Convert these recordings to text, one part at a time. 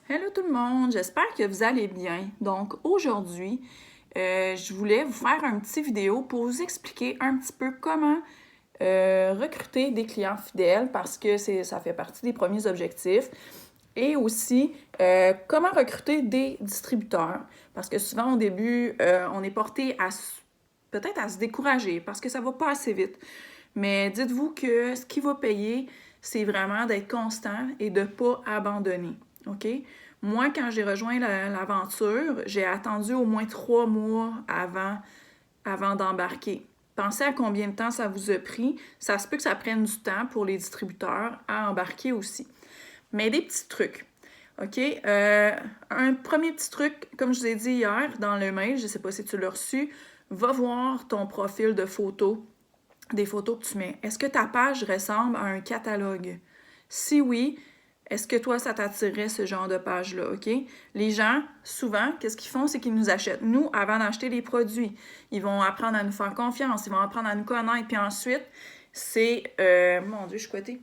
Hello tout le monde, j'espère que vous allez bien. Donc aujourd'hui, je voulais vous faire une petite vidéo pour vous expliquer un petit peu comment recruter des clients fidèles parce que ça fait partie des premiers objectifs. Et aussi, comment recruter des distributeurs parce que souvent au début, on est porté à peut-être à se décourager parce que ça va pas assez vite. Mais dites-vous que ce qui va payer, c'est vraiment d'être constant et de ne pas abandonner. OK? Moi, quand j'ai rejoint l'aventure, j'ai attendu au moins 3 mois avant d'embarquer. Pensez à combien de temps ça vous a pris. Ça se peut que ça prenne du temps pour les distributeurs à embarquer aussi. Mais des petits trucs. OK? Un premier petit truc, comme je vous ai dit hier dans le mail, je ne sais pas si tu l'as reçu, va voir ton profil de photos, des photos que tu mets. Est-ce que ta page ressemble à un catalogue? Si oui, est-ce que toi, ça t'attirait ce genre de page-là, OK? Les gens, souvent, qu'est-ce qu'ils font? C'est qu'ils nous achètent, nous, avant d'acheter les produits. Ils vont apprendre à nous faire confiance, ils vont apprendre à nous connaître, puis ensuite, mon Dieu, je suis coitée.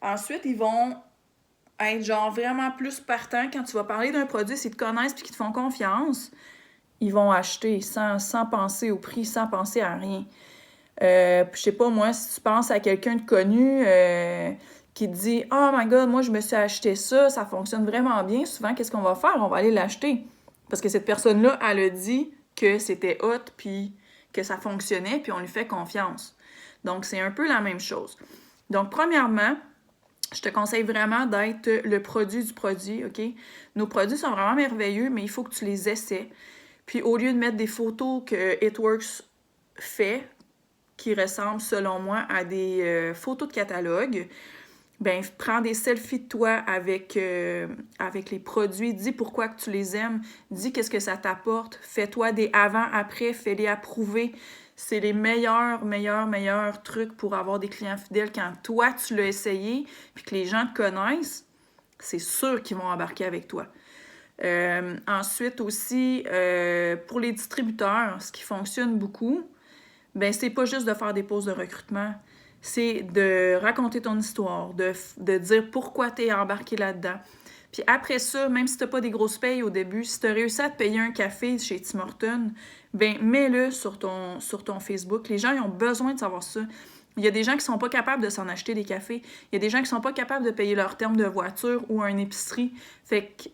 Ensuite, ils vont être genre vraiment plus partants quand tu vas parler d'un produit, s'ils te connaissent puis qu'ils te font confiance, ils vont acheter sans penser au prix, sans penser à rien. Je sais pas, moi, si tu penses à quelqu'un de connu qui te dit « Oh my God, moi, je me suis acheté ça, ça fonctionne vraiment bien. » Souvent, qu'est-ce qu'on va faire? On va aller l'acheter. Parce que cette personne-là, elle a dit que c'était hot, puis que ça fonctionnait, puis on lui fait confiance. Donc, c'est un peu la même chose. Donc, premièrement, je te conseille vraiment d'être le produit du produit, OK? Nos produits sont vraiment merveilleux, mais il faut que tu les essaies. Puis, au lieu de mettre des photos que It Works fait, qui ressemblent, selon moi, à des photos de catalogue, ben prends des selfies de toi avec les produits, dis pourquoi que tu les aimes, dis qu'est-ce que ça t'apporte, fais-toi des avant-après, fais-les approuver. C'est les meilleurs trucs pour avoir des clients fidèles quand toi, tu l'as essayé, puis que les gens te connaissent, c'est sûr qu'ils vont embarquer avec toi. Ensuite aussi, pour les distributeurs, ce qui fonctionne beaucoup, ben c'est pas juste de faire des pauses de recrutement, c'est de raconter ton histoire, de dire pourquoi tu es embarqué là-dedans. Puis après ça, même si tu n'as pas des grosses payes au début, si tu as réussi à te payer un café chez Tim Hortons, ben mets-le sur ton Facebook. Les gens ils ont besoin de savoir ça. Il y a des gens qui sont pas capables de s'en acheter des cafés. Il y a des gens qui sont pas capables de payer leur terme de voiture ou une épicerie. Fait que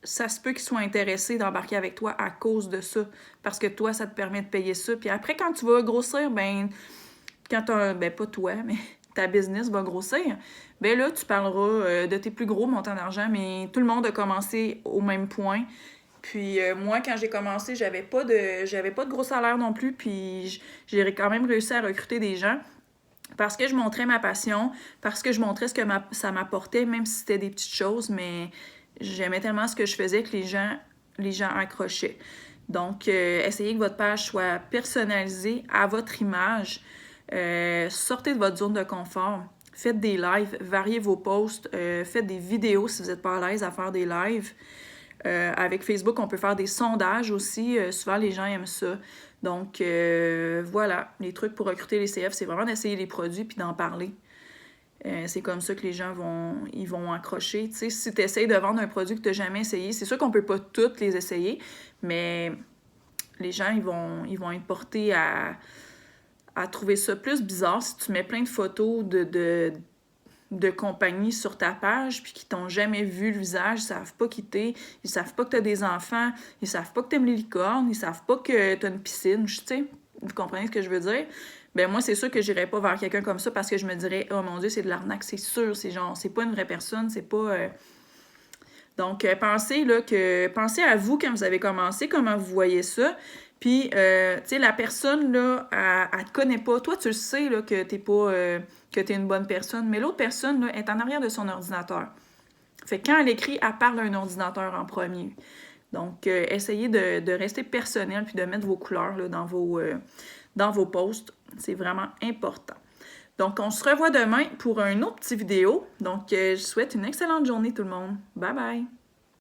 ça se peut qu'ils soient intéressés d'embarquer avec toi à cause de ça. Parce que toi, ça te permet de payer ça. Puis après, quand tu vas grossir, ben pas toi, mais ta business va grossir, ben là, tu parleras de tes plus gros montants d'argent, mais tout le monde a commencé au même point. Puis moi, quand j'ai commencé, j'avais pas de gros salaire non plus, puis j'ai quand même réussi à recruter des gens parce que je montrais ma passion, parce que je montrais ce que ça m'apportait, même si c'était des petites choses, mais j'aimais tellement ce que je faisais que les gens accrochaient. Donc, essayez que votre page soit personnalisée à votre image. Sortez de votre zone de confort. Faites des lives, variez vos posts, faites des vidéos si vous n'êtes pas à l'aise à faire des lives. Avec Facebook, on peut faire des sondages aussi. Souvent, les gens aiment ça. Donc, voilà, les trucs pour recruter les CF, c'est vraiment d'essayer les produits puis d'en parler. C'est comme ça que les gens vont accrocher. Tu sais, si tu essayes de vendre un produit que tu n'as jamais essayé, c'est sûr qu'on ne peut pas toutes les essayer, mais les gens, ils vont être portés à trouver ça plus bizarre si tu mets plein de photos de compagnies sur ta page puis qui t'ont jamais vu le visage, ils savent pas qui t'es, ils savent pas que t'as des enfants, ils savent pas que t'aimes les licornes, ils savent pas que t'as une piscine, tu sais, vous comprenez ce que je veux dire? Ben moi, c'est sûr que j'irais pas vers quelqu'un comme ça parce que je me dirais « Oh mon Dieu, c'est de l'arnaque, c'est sûr, c'est genre, c'est pas une vraie personne, c'est pas... Donc, pensez à vous quand vous avez commencé, comment vous voyez ça. Puis, tu sais, la personne, là, elle te connaît pas. Toi, tu le sais, là, que t'es pas... que t'es une bonne personne. Mais l'autre personne, là, est en arrière de son ordinateur. Fait que quand elle écrit, elle parle d'un ordinateur en premier. Donc, essayez de rester personnel puis de mettre vos couleurs là, dans vos posts. C'est vraiment important. Donc, on se revoit demain pour une autre petite vidéo. Donc, je souhaite une excellente journée tout le monde. Bye bye!